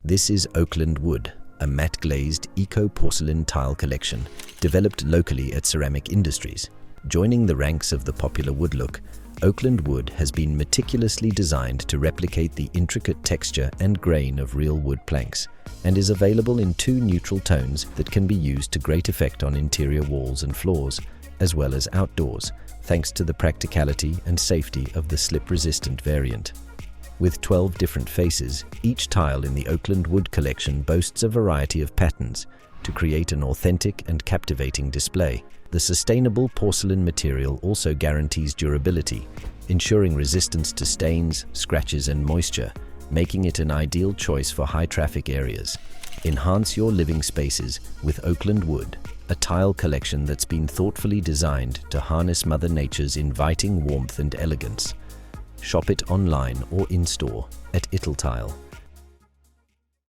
This is Oakland Wood, a matte-glazed eco-porcelain tile collection developed locally at Ceramic Industries. Joining the ranks of the popular wood look, Oakland Wood has been meticulously designed to replicate the intricate texture and grain of real wood planks, and is available in two neutral tones that can be used to great effect on interior walls and floors, as well as outdoors, thanks to the practicality and safety of the slip-resistant variant. With 12 different faces, each tile in the Oakland Wood collection boasts a variety of patterns to create an authentic and captivating display. The sustainable porcelain material also guarantees durability, ensuring resistance to stains, scratches, and moisture, making it an ideal choice for high-traffic areas. Enhance your living spaces with Oakland Wood, a tile collection that's been thoughtfully designed to harness Mother Nature's inviting warmth and elegance. Shop it online or in-store at Italtile.